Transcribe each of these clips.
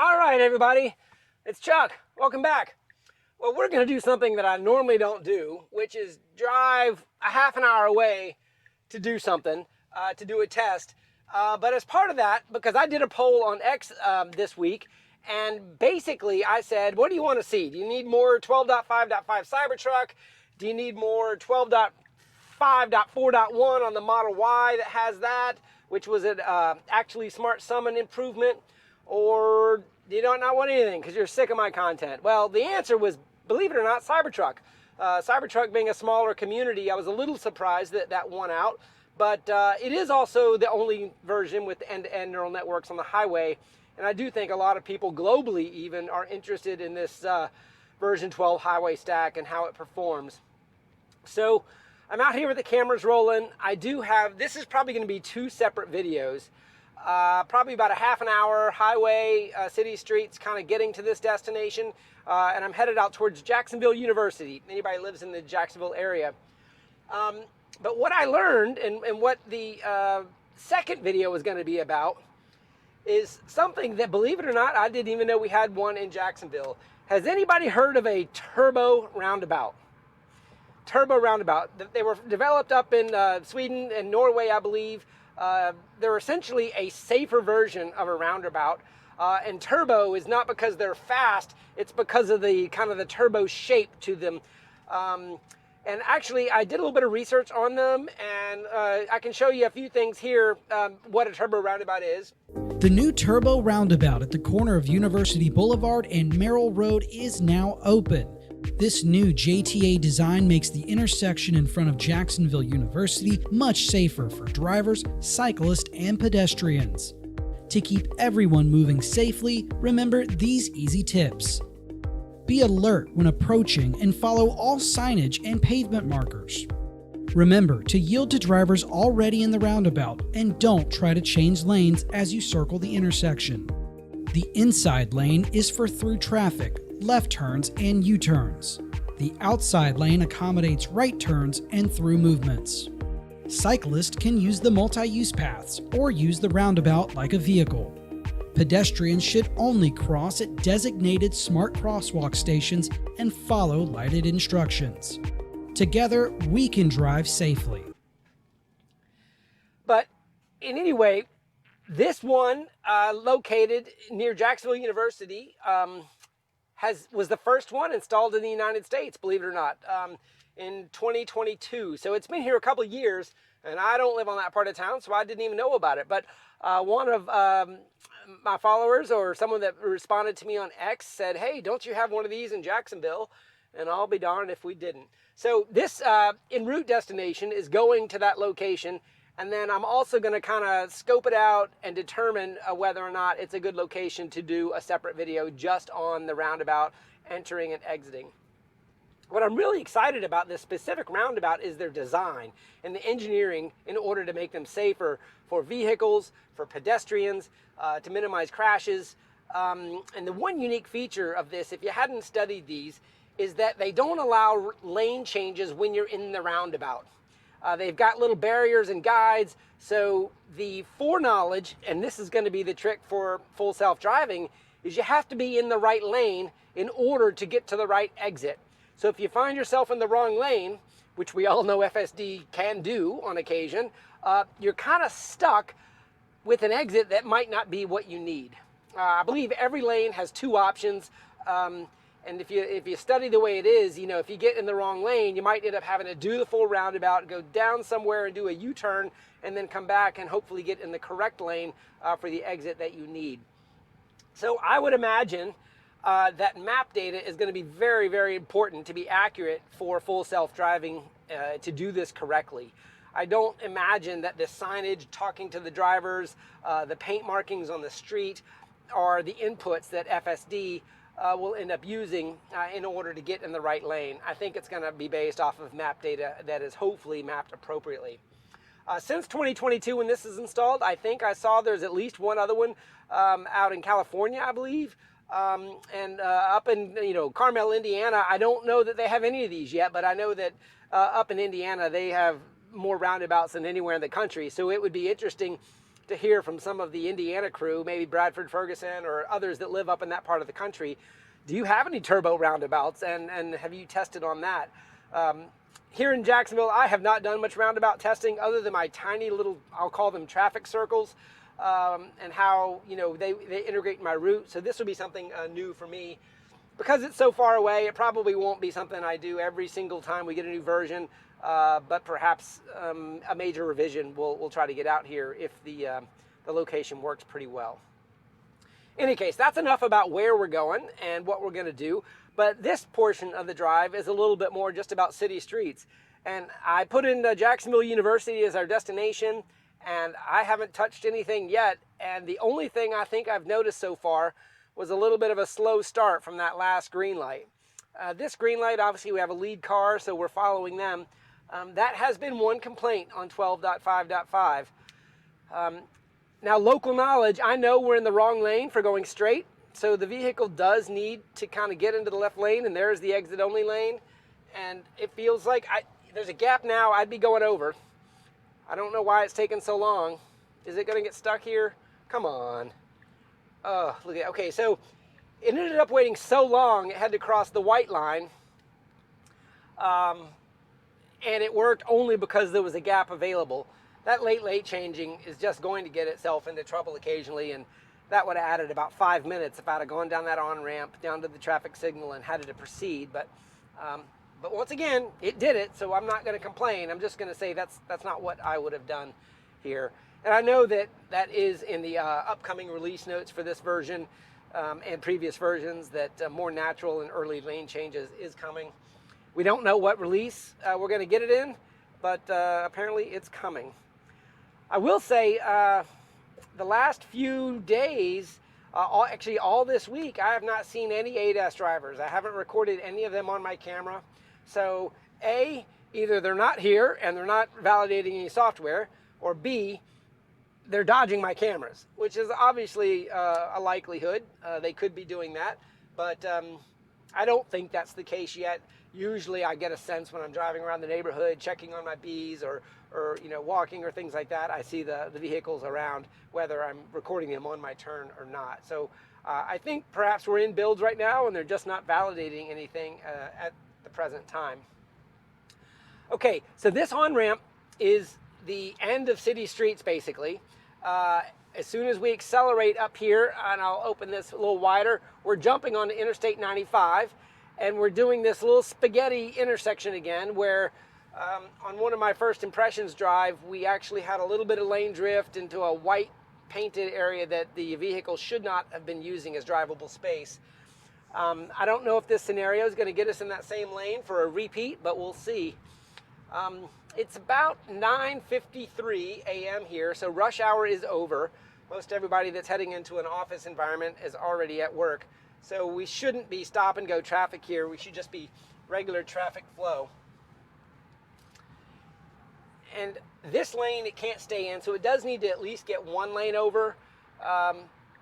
All right, everybody, it's Chuck. Welcome back. Well, we're going to do something that I normally don't do, which is drive a half an hour away to do something, to do a test. But as part of that, because I did a poll on X this week, and basically I said, what do you want to see? Do you need more 12.5.5 Cybertruck? Do you need more 12.5.4.1 on the Model Y that has that, which was an actually Smart Summon improvement? Or do you not want anything because you're sick of my content? Well, the answer was, believe it or not, Cybertruck. Cybertruck being a smaller community, I was a little surprised that that won out. But it is also the only version with end-to-end neural networks on the highway. And I do think a lot of people globally even are interested in this version 12 highway stack and how it performs. So I'm out here with the cameras rolling. I do have, this is probably going to be two separate videos. Probably about a half an hour highway, city streets, kind of getting to this destination. And I'm headed out towards Jacksonville University. Anybody who lives in the Jacksonville area. But what I learned and what the second video was going to be about is something that, believe it or not, I didn't even know we had one in Jacksonville. Has anybody heard of a turbo roundabout? Turbo roundabout. They were developed up in Sweden and Norway, I believe. They're essentially a safer version of a roundabout. And turbo is not because they're fast, it's because of the kind of the turbo shape to them. And actually, I did a little bit of research on them, and I can show you a few things here, what a turbo roundabout is. The new turbo roundabout at the corner of University Boulevard and Merrill Road is now open. This new JTA design makes the intersection in front of Jacksonville University much safer for drivers, cyclists, and pedestrians. To keep everyone moving safely, remember these easy tips. Be alert when approaching and follow all signage and pavement markers. Remember to yield to drivers already in the roundabout and don't try to change lanes as you circle the intersection. The inside lane is for through traffic, left turns, and U-turns. The outside lane accommodates right turns and through movements. Cyclists can use the multi-use paths or use the roundabout like a vehicle. Pedestrians should only cross at designated smart crosswalk stations and follow lighted instructions. Together, we can drive safely. But in any way, this one located near Jacksonville University was the first one installed in the United States, believe it or not, in 2022. So it's been here a couple of years, and I don't live on that part of town, so I didn't even know about it. But one of my followers or someone that responded to me on X said, hey, don't you have one of these in Jacksonville? And I'll be darned if we didn't. So this en route destination is going to that location. And then I'm also going to kind of scope it out and determine whether or not it's a good location to do a separate video just on the roundabout entering and exiting. What I'm really excited about this specific roundabout is their design and the engineering in order to make them safer for vehicles, for pedestrians, to minimize crashes. And the one unique feature of this, if you hadn't studied these, is that they don't allow lane changes when you're in the roundabout. They've got little barriers and guides, so the foreknowledge, and this is going to be the trick for full self-driving, is you have to be in the right lane in order to get to the right exit. So if you find yourself in the wrong lane, which we all know FSD can do on occasion, you're kind of stuck with an exit that might not be what you need. I believe every lane has two options. And if you study the way it is, you know, if you get in the wrong lane, you might end up having to do the full roundabout, go down somewhere and do a U-turn, and then come back and hopefully get in the correct lane for the exit that you need. So I would imagine that map data is going to be very, very important to be accurate for full self-driving to do this correctly. I don't imagine that the signage talking to the drivers, the paint markings on the street are the inputs that FSD will end up using in order to get in the right lane. I think it's going to be based off of map data that is hopefully mapped appropriately. Since 2022, when this is installed, I think I saw there's at least one other one out in California, I believe. And up in Carmel, Indiana, I don't know that they have any of these yet, but I know that up in Indiana they have more roundabouts than anywhere in the country. So it would be interesting to hear from some of the Indiana crew, maybe Bradford Ferguson or others that live up in that part of the country. Do you have any turbo roundabouts, and have you tested on that? Here in Jacksonville, I have not done much roundabout testing other than my tiny little, I'll call them traffic circles, and how, you know, they integrate in my route. So this will be something new for me. Because it's so far away, it probably won't be something I do every single time we get a new version, but perhaps a major revision we'll try to get out here if the location works pretty well. In any case, that's enough about where we're going and what we're going to do. But this portion of the drive is a little bit more just about city streets. And I put in Jacksonville University as our destination, and I haven't touched anything yet. And the only thing I think I've noticed so far was a little bit of a slow start from that last green light. This green light, obviously we have a lead car, so we're following them. That has been one complaint on 12.5.5. Now, local knowledge, I know we're in the wrong lane for going straight, so the vehicle does need to kind of get into the left lane, and there's the exit only lane. And it feels like there's a gap now, I'd be going over. I don't know why it's taking so long. Is it gonna get stuck here? Come on. Oh, look at, okay, so it ended up waiting so long, it had to cross the white line. And it worked only because there was a gap available. That late changing is just going to get itself into trouble occasionally, and that would have added about 5 minutes if I'd have gone down that on-ramp, down to the traffic signal and had it to proceed. But once again, it did it, so I'm not going to complain. I'm just going to say that's not what I would have done here. And I know that is in the upcoming release notes for this version and previous versions, that more natural and early lane changes is coming. We don't know what release we're going to get it in, but apparently it's coming. I will say the last few days, actually all this week, I have not seen any ADAS drivers. I haven't recorded any of them on my camera. So A, either they're not here and they're not validating any software, or B, they're dodging my cameras, which is obviously a likelihood. They could be doing that, but I don't think that's the case yet. Usually I get a sense when I'm driving around the neighborhood, checking on my bees or you know, walking or things like that. I see the vehicles around, whether I'm recording them on my turn or not. So I think perhaps we're in builds right now and they're just not validating anything at the present time. Okay, so this on-ramp is the end of city streets basically. As soon as we accelerate up here, and I'll open this a little wider, we're jumping onto Interstate 95, and we're doing this little spaghetti intersection again where on one of my first impressions drive, we actually had a little bit of lane drift into a white painted area that the vehicle should not have been using as drivable space. I don't know if this scenario is going to get us in that same lane for a repeat, but we'll see. It's about 9:53 a.m. here, so rush hour is over. Most everybody that's heading into an office environment is already at work. So we shouldn't be stop and go traffic here. We should just be regular traffic flow. And this lane it can't stay in, so it does need to at least get one lane over.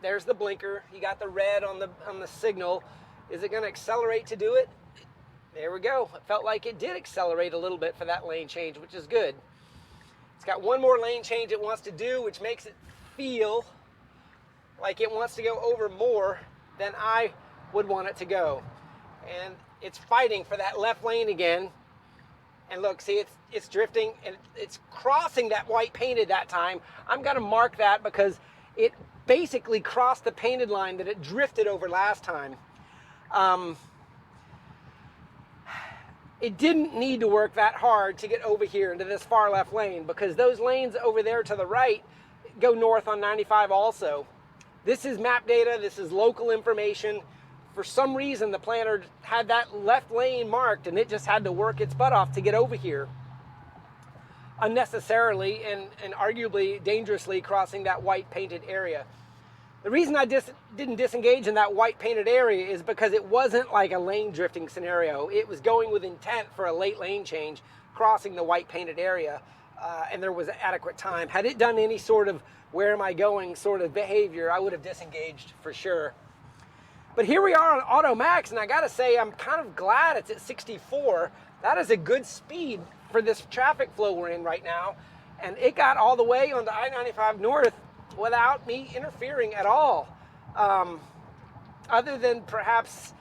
There's the blinker. You got the red on the signal. Is it going to accelerate to do it? There we go. It felt like it did accelerate a little bit for that lane change, which is good. It's got one more lane change it wants to do, which makes it feel like it wants to go over more than I would want it to go. And it's fighting for that left lane again. And look, see, it's drifting and it's crossing that white painted that time. I'm going to mark that because it basically crossed the painted line that it drifted over last time. It didn't need to work that hard to get over here into this far left lane because those lanes over there to the right go north on 95 also. This is map data, this is local information. For some reason, the planner had that left lane marked and it just had to work its butt off to get over here. Unnecessarily and arguably dangerously crossing that white painted area. The reason I didn't disengage in that white painted area is because it wasn't like a lane drifting scenario. It was going with intent for a late lane change, crossing the white painted area, and there was adequate time. Had it done any sort of where am I going sort of behavior, I would have disengaged for sure. But here we are on Auto Max, and I gotta say I'm kind of glad it's at 64. That is a good speed for this traffic flow we're in right now. And it got all the way onto I-95 North without me interfering at all. Other than perhaps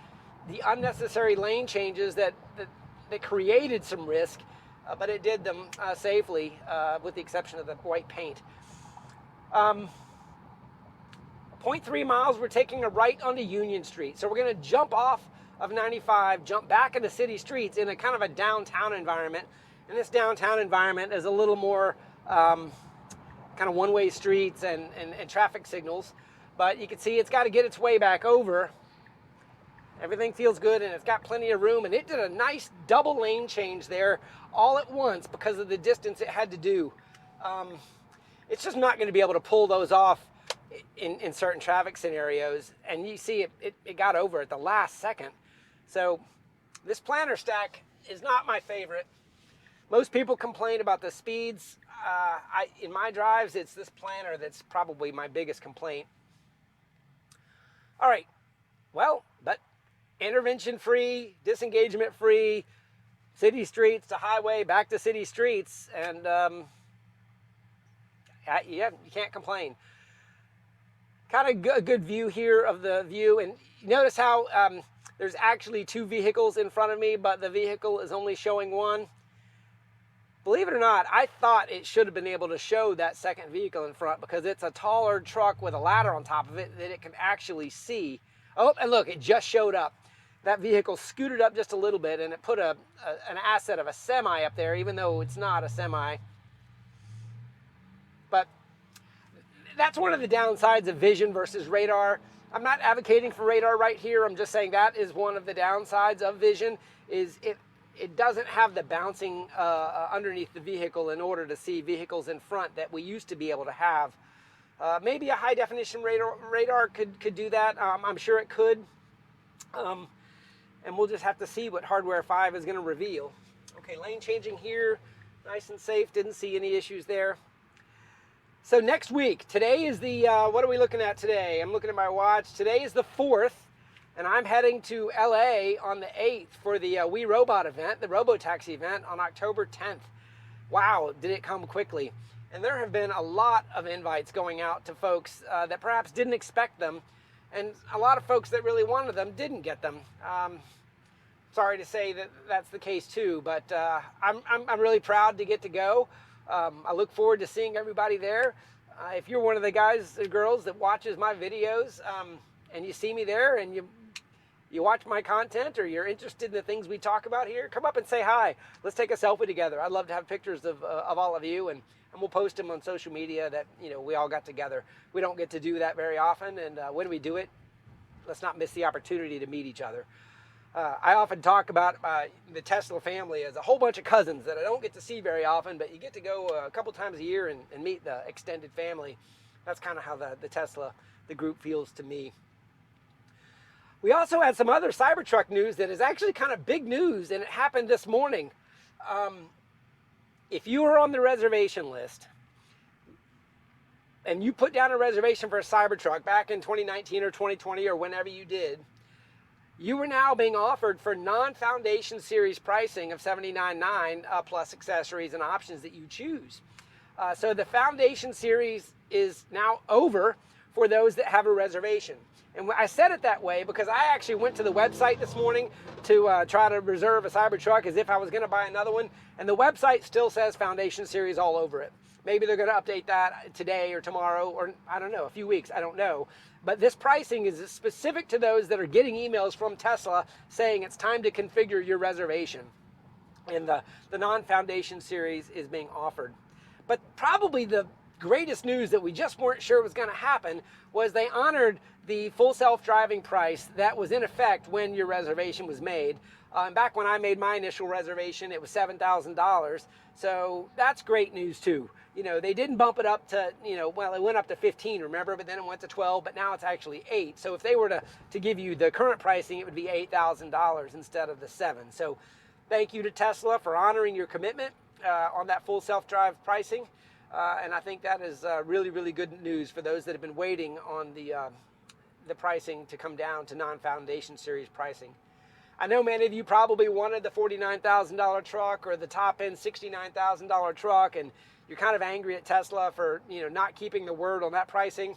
the unnecessary lane changes that created some risk, but it did them safely, with the exception of the white paint. 0.3 miles, we're taking a right onto Union Street. So we're going to jump off of 95, jump back into city streets in a kind of a downtown environment. And this downtown environment is a little more kind of one-way streets and traffic signals. But you can see it's got to get its way back over. Everything feels good, and it's got plenty of room. And it did a nice double lane change there all at once because of the distance it had to do. It's just not going to be able to pull those off in certain traffic scenarios. And you see it got over at the last second. So this planter stack is not my favorite. Most people complain about the speeds. In my drives, it's this planter that's probably my biggest complaint. All right, well, but intervention free, disengagement free, city streets to highway, back to city streets, and yeah, you can't complain. Kind of a good view here of the view, and you notice how there's actually two vehicles in front of me, but the vehicle is only showing one. Believe it or not, I thought it should have been able to show that second vehicle in front because it's a taller truck with a ladder on top of it that it can actually see. Oh, and look, it just showed up. That vehicle scooted up just a little bit, and it put an asset of a semi up there, even though it's not a semi. But that's one of the downsides of vision versus radar. I'm not advocating for radar right here. I'm just saying that is one of the downsides of vision, is it doesn't have the bouncing underneath the vehicle in order to see vehicles in front that we used to be able to have. Maybe a high definition radar could do that. I'm sure it could. And we'll just have to see what Hardware 5 is going to reveal. Okay, lane changing here, nice and safe. Didn't see any issues there. So next week, today is the, what are we looking at today? I'm looking at my watch. Today is the 4th. And I'm heading to LA on the 8th for the We Robot event, the Robotaxi event on October 10th. Wow, did it come quickly. And there have been a lot of invites going out to folks that perhaps didn't expect them. And a lot of folks that really wanted them didn't get them. Sorry to say that that's the case too, but I'm really proud to get to go. I look forward to seeing everybody there. If you're one of the guys or girls that watches my videos and you see me there and you watch my content, or you're interested in the things we talk about here, come up and say hi. Let's take a selfie together. I'd love to have pictures of all of you, and we'll post them on social media that, you know, we all got together. We don't get to do that very often, and when we do it, let's not miss the opportunity to meet each other. I often talk about the Tesla family as a whole bunch of cousins that I don't get to see very often, but you get to go a couple times a year and meet the extended family. That's kind of how the Tesla, the group, feels to me. We also had some other Cybertruck news that is actually kind of big news, and it happened this morning. If you were on the reservation list and you put down a reservation for a Cybertruck back in 2019 or 2020 or whenever you did, you are now being offered for non-Foundation Series pricing of $79,900 plus accessories and options that you choose. So the Foundation Series is now over for those that have a reservation. And I said it that way because I actually went to the website this morning to try to reserve a Cybertruck as if I was going to buy another one. And the website still says Foundation Series all over it. Maybe they're going to update that today or tomorrow, or I don't know, a few weeks, I don't know. But this pricing is specific to those that are getting emails from Tesla saying it's time to configure your reservation. And the non-Foundation Series is being offered. But probably the greatest news that we just weren't sure was going to happen was they honored the full self-driving price that was in effect when your reservation was made. Back when I made my initial reservation, it was $7,000. So that's great news too. You know, they didn't bump it up to, well, it went up to 15, remember, but then it went to 12, but now it's actually 8. So if they were to give you the current pricing, it would be $8,000 instead of the 7. So thank you to Tesla for honoring your commitment on that full self-drive pricing. And I think that is really, really good news for those that have been waiting on the pricing to come down to non-Foundation Series pricing. I know many of you probably wanted the $49,000 truck or the top-end $69,000 truck, and you're kind of angry at Tesla for, not keeping the word on that pricing.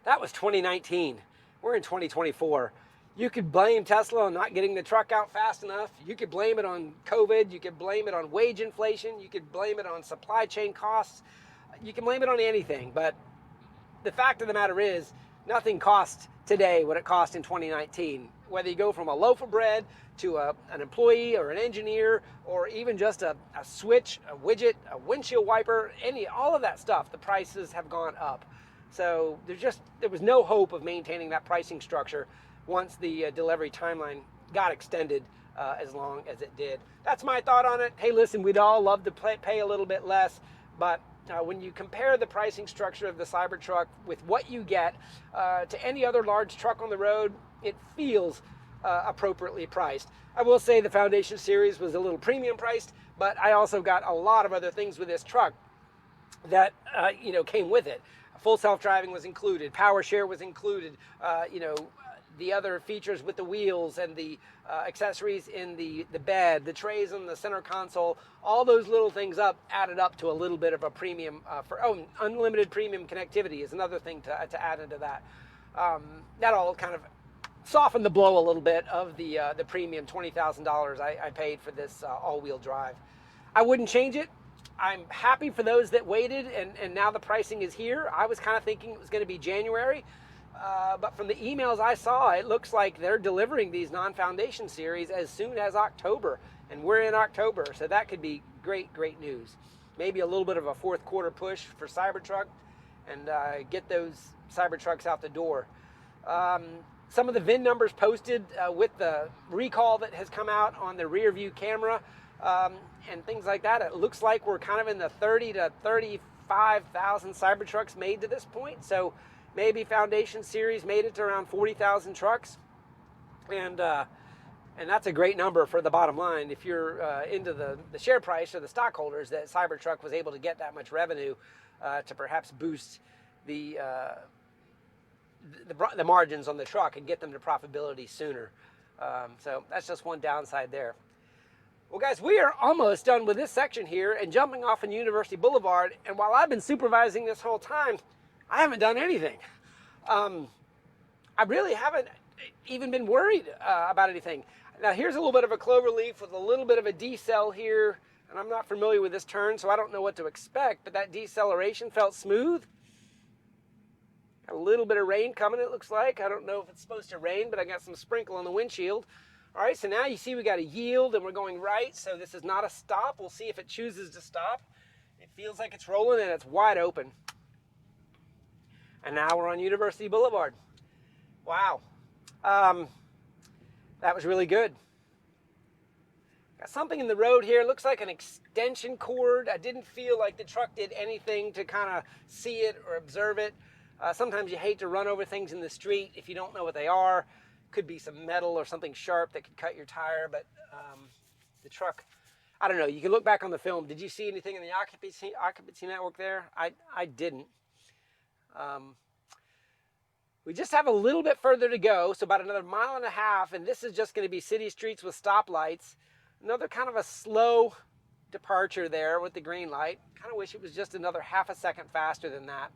That was 2019. We're in 2024. You could blame Tesla on not getting the truck out fast enough. You could blame it on COVID. You could blame it on wage inflation. You could blame it on supply chain costs. You can blame it on anything. But the fact of the matter is, nothing costs today what it cost in 2019. Whether you go from a loaf of bread to an employee or an engineer, or even just a switch, a widget, a windshield wiper, all of that stuff, the prices have gone up. So there was no hope of maintaining that pricing structure once the delivery timeline got extended as long as it did. That's my thought on it. Hey, listen, we'd all love to pay a little bit less, but when you compare the pricing structure of the Cybertruck with what you get to any other large truck on the road, it feels appropriately priced. I will say the Foundation Series was a little premium priced, but I also got a lot of other things with this truck that came with it. Full self-driving was included, power share was included, the other features with the wheels and the accessories in the bed, the trays on the center console, all those little things added up to a little bit of a premium unlimited premium connectivity is another thing to add into that. That all kind of softened the blow a little bit of the premium $20,000 I paid for this all-wheel drive. I wouldn't change it. I'm happy for those that waited, and now the pricing is here. I was kind of thinking it was going to be January, but from the emails I saw, it looks like they're delivering these non-Foundation series as soon as October, and we're in October, so that could be great news. Maybe a little bit of a fourth quarter push for Cybertruck, and get those Cybertrucks out the door. Some of the VIN numbers posted with the recall that has come out on the rear view camera, and things like that. It looks like we're kind of in the 30 to 35,000 Cybertrucks made to this point. So maybe Foundation Series made it to around 40,000 trucks, and that's a great number for the bottom line. If you're into the share price or the stockholders, that Cybertruck was able to get that much revenue to perhaps boost the margins on the truck and get them to profitability sooner. So that's just one downside there. Well, guys, we are almost done with this section here and jumping off on University Boulevard. And while I've been supervising this whole time, I haven't done anything. I really haven't even been worried about anything. Now, here's a little bit of a clover leaf with a little bit of a decel here. And I'm not familiar with this turn, so I don't know what to expect. But that deceleration felt smooth. Got a little bit of rain coming, it looks like. I don't know if it's supposed to rain, but I got some sprinkle on the windshield. All right, so now you see we got a yield and we're going right, so this is not a stop. We'll see if it chooses to stop. It feels like it's rolling and it's wide open. And now we're on University Boulevard. Wow. That was really good. Got something in the road here. Looks like an extension cord. I didn't feel like the truck did anything to kind of see it or observe it. Sometimes you hate to run over things in the street if you don't know what they are. Could be some metal or something sharp that could cut your tire, but the truck, I don't know. You can look back on the film. Did you see anything in the occupancy network there? I didn't. We just have a little bit further to go, so about another 1.5 miles, and this is just going to be city streets with stoplights. Another kind of a slow departure there with the green light. Kind of wish it was just another half a second faster than that.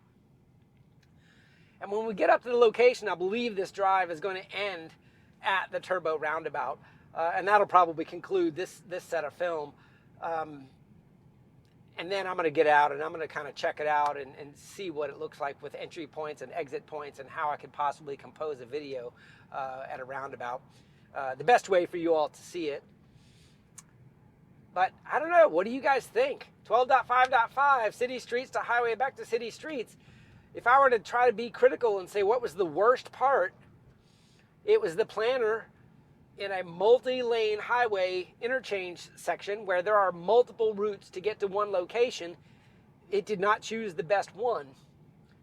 And when we get up to the location, I believe this drive is going to end at the Turbo Roundabout. And that'll probably conclude this set of film. And then I'm going to get out and I'm going to kind of check it out and see what it looks like with entry points and exit points and how I could possibly compose a video at a roundabout. The best way for you all to see it. But I don't know. What do you guys think? 12.5.5, city streets to highway back to city streets. If I were to try to be critical and say what was the worst part, it was the planner in a multi-lane highway interchange section where there are multiple routes to get to one location. It did not choose the best one.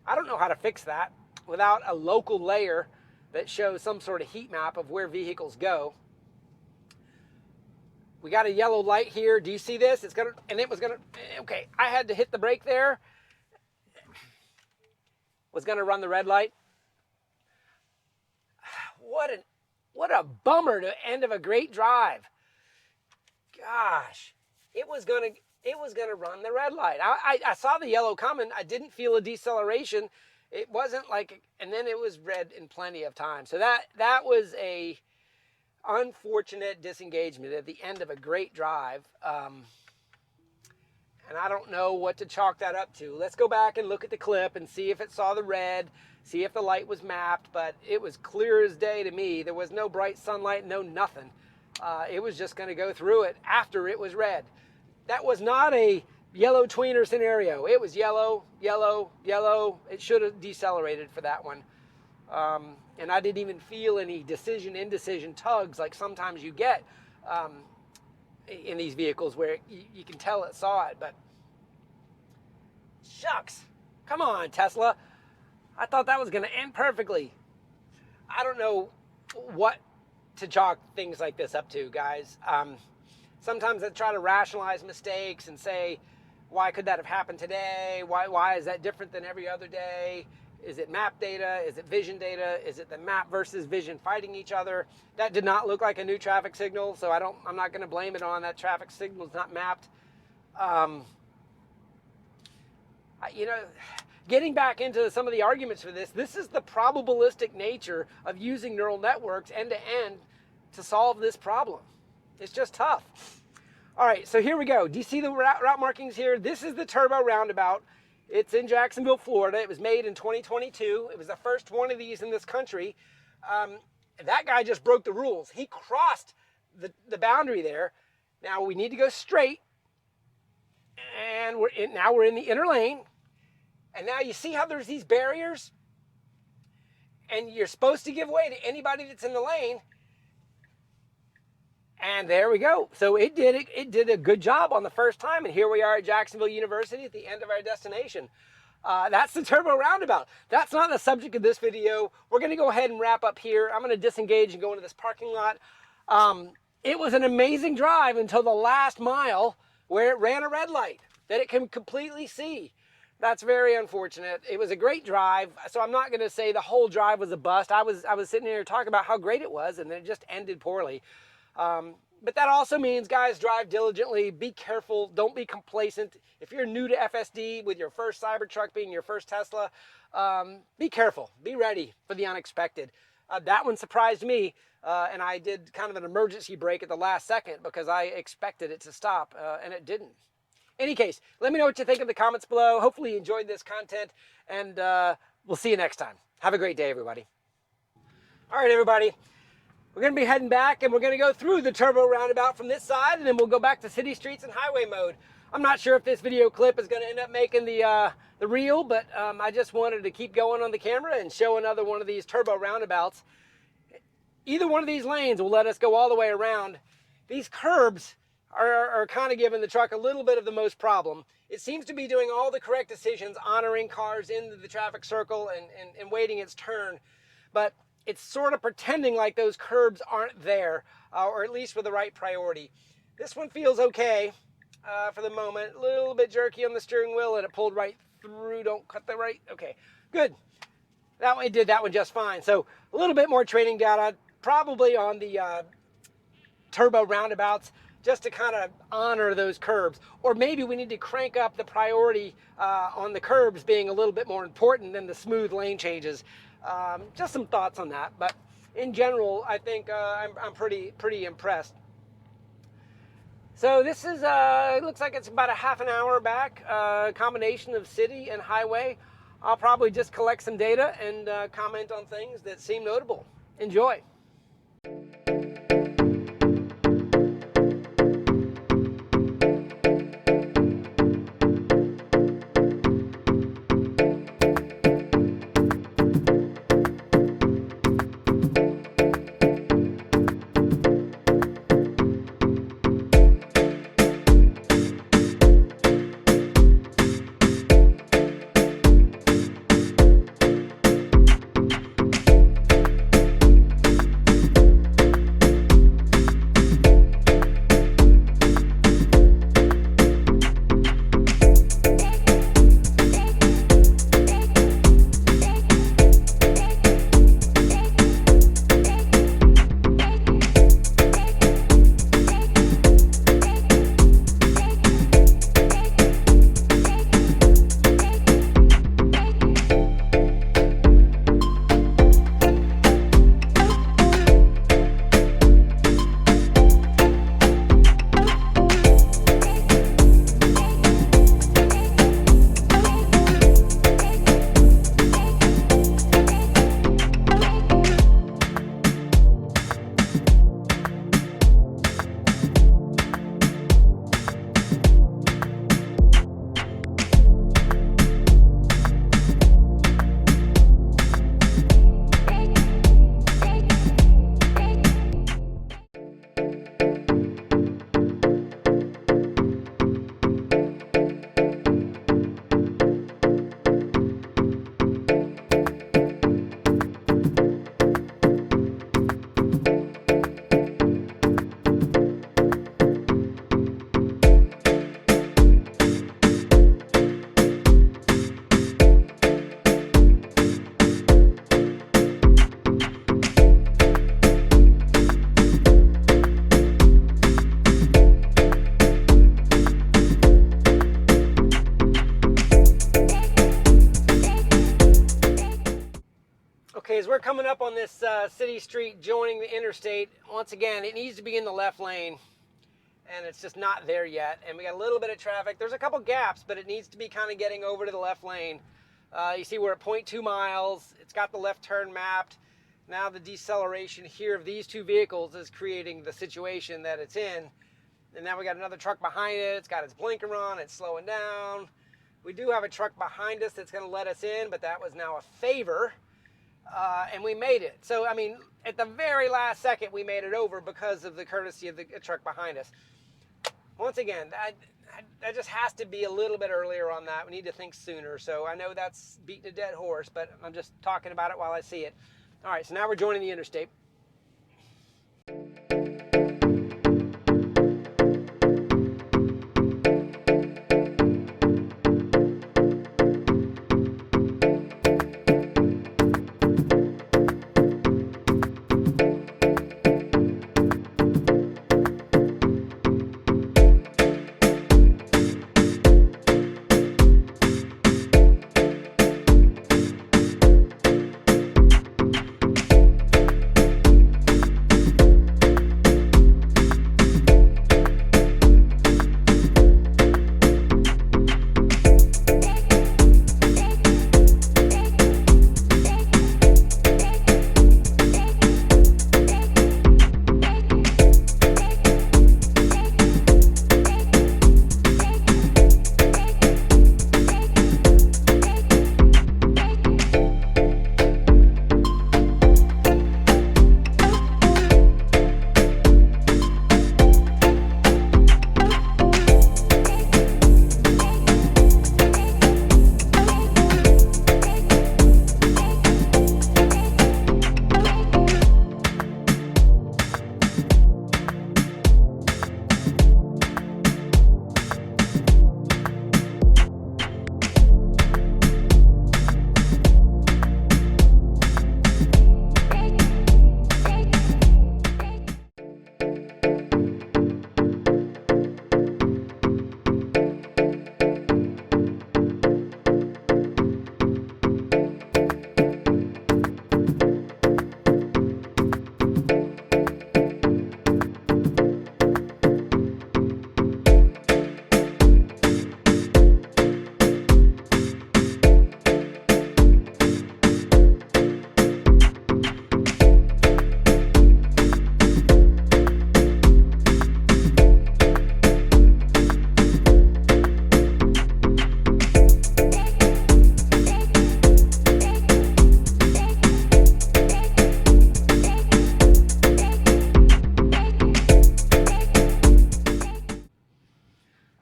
I don't know how to fix that without a local layer that shows some sort of heat map of where vehicles go. We got a yellow light here. Do you see this? It was gonna, okay, I had to hit the brake there. Was going to run the red light. What a bummer to end of a great drive. Gosh, it was going to, it was going to run the red light. I saw the yellow coming. I didn't feel a deceleration. It wasn't like, and then it was red in plenty of time. So that was a unfortunate disengagement at the end of a great drive. And I don't know what to chalk that up to. Let's go back and look at the clip and see if it saw the red, see if the light was mapped, but it was clear as day to me. There was no bright sunlight, no nothing. It was just gonna go through it after it was red. That was not a yellow tweener scenario. It was yellow, yellow, yellow. It should have decelerated for that one. And I didn't even feel any indecision tugs like sometimes you get in these vehicles where you can tell it saw it, but shucks, come on, Tesla. I thought that was going to end perfectly. I don't know what to chalk things like this up to, guys. Sometimes I try to rationalize mistakes and say, why could that have happened today? Why is that different than every other day? Is it map data? Is it vision data? Is it the map versus vision fighting each other? That did not look like a new traffic signal, so I'm not going to blame it on that traffic signal is not mapped. Getting back into some of the arguments for this is the probabilistic nature of using neural networks end to end to solve this problem. It's just tough. All right, so here we go. Do you see the route markings here? This is the Turbo Roundabout. It's in Jacksonville, Florida. It was made in 2022. It was the first one of these in this country. That guy just broke the rules. He crossed the boundary there. Now we need to go straight. And now we're in the inner lane. And now you see how there's these barriers? And you're supposed to give way to anybody that's in the lane. And there we go. So it did a good job on the first time. And here we are at Jacksonville University at the end of our destination. That's the Turbo Roundabout. That's not the subject of this video. We're going to go ahead and wrap up here. I'm going to disengage and go into this parking lot. It was an amazing drive until the last mile where it ran a red light that it can completely see. That's very unfortunate. It was a great drive. So I'm not going to say the whole drive was a bust. I was sitting here talking about how great it was, and it just ended poorly. But that also means, guys, drive diligently, be careful, don't be complacent. If you're new to FSD with your first Cybertruck being your first Tesla, be careful, be ready for the unexpected. That one surprised me, and I did kind of an emergency brake at the last second because I expected it to stop, and it didn't. Any case, let me know what you think in the comments below. Hopefully you enjoyed this content, and we'll see you next time. Have a great day, everybody. All right, everybody. We're going to be heading back, and we're going to go through the Turbo Roundabout from this side, and then we'll go back to city streets and highway mode. I'm not sure if this video clip is going to end up making the reel, but I just wanted to keep going on the camera and show another one of these Turbo Roundabouts. Either one of these lanes will let us go all the way around. These curbs are kind of giving the truck a little bit of the most problem. It seems to be doing all the correct decisions, honoring cars into the traffic circle and waiting its turn, but it's sort of pretending like those curbs aren't there, or at least with the right priority. This one feels okay for the moment. A little bit jerky on the steering wheel, and it pulled right through. Don't cut the right. Okay, good. That one, it did that one just fine. So a little bit more training data, probably on the Turbo Roundabouts, just to kind of honor those curbs. Or maybe we need to crank up the priority on the curbs being a little bit more important than the smooth lane changes. Just some thoughts on that, but in general, I think I'm pretty impressed. So this is, it looks like it's about a half an hour back, combination of city and highway. I'll probably just collect some data and comment on things that seem notable. Enjoy. as we're coming up on this city street joining the interstate, once again, it needs to be in the left lane, and it's just not there yet. And we got a little bit of traffic. There's a couple gaps, but it needs to be kind of getting over to the left lane. You see we're at 0.2 miles. It's got the left turn mapped. Now the deceleration here of these two vehicles is creating the situation that it's in. And now we got another truck behind it. It's got its blinker on. It's slowing down. We do have a truck behind us that's going to let us in, but that was now a favor. And we made it. So, I mean, at the very last second, we made it over because of the courtesy of the truck behind us. Once again, that just has to be a little bit earlier on that. We need to think sooner. So I know that's beating a dead horse, but I'm just talking about it while I see it. All right, so now we're joining the interstate.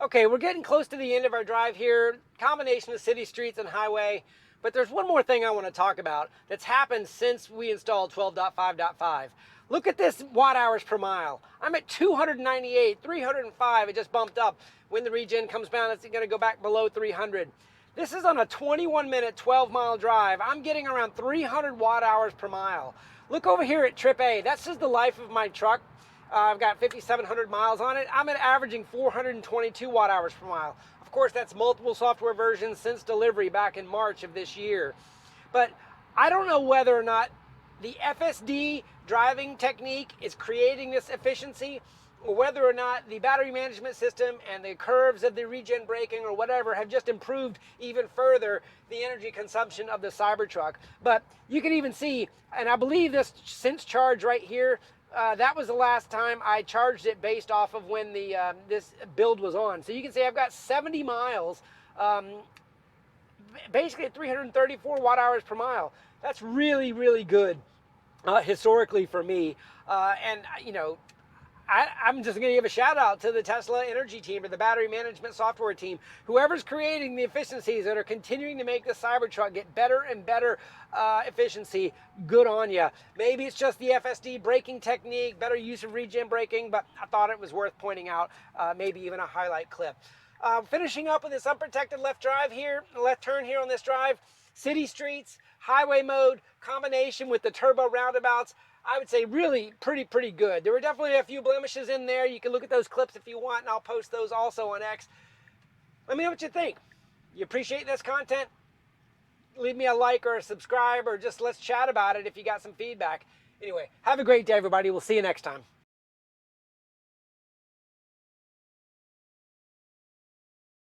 Okay, we're getting close to the end of our drive here, combination of city streets and highway, but there's one more thing I want to talk about that's happened since we installed 12.5.5. Look at this watt hours per mile. I'm at 298, 305, it just bumped up. When the regen comes down, it's going to go back below 300. This is on a 21-minute, 12-mile drive. I'm getting around 300 watt hours per mile. Look over here at trip A. That's just the life of my truck. I've got 5,700 miles on it. I'm at averaging 422 watt hours per mile. Of course, that's multiple software versions since delivery back in March of this year. But I don't know whether or not the FSD driving technique is creating this efficiency, or whether or not the battery management system and the curves of the regen braking or whatever have just improved even further the energy consumption of the Cybertruck. But you can even see, and I believe this Sense Charge right here, that was the last time I charged it based off of when the this build was on. So you can see I've got 70 miles, basically at 334 watt hours per mile. That's really, really good historically for me. And, you know, I'm just going to give a shout out to the Tesla Energy team or the battery management software team. Whoever's creating the efficiencies that are continuing to make the Cybertruck get better and better efficiency, good on you. Maybe it's just the FSD braking technique, better use of regen braking, but I thought it was worth pointing out, maybe even a highlight clip. Finishing up with this unprotected left drive here, left turn here on this drive, city streets, highway mode, combination with the turbo roundabouts. I would say really pretty good. There were definitely a few blemishes in there. You can look at those clips if you want, and I'll post those also on X. Let me know what you think. You appreciate this content? leave me a like or a subscribe, or just let's chat about it if you got some feedback. Anyway, have a great day, everybody. We'll see you next time.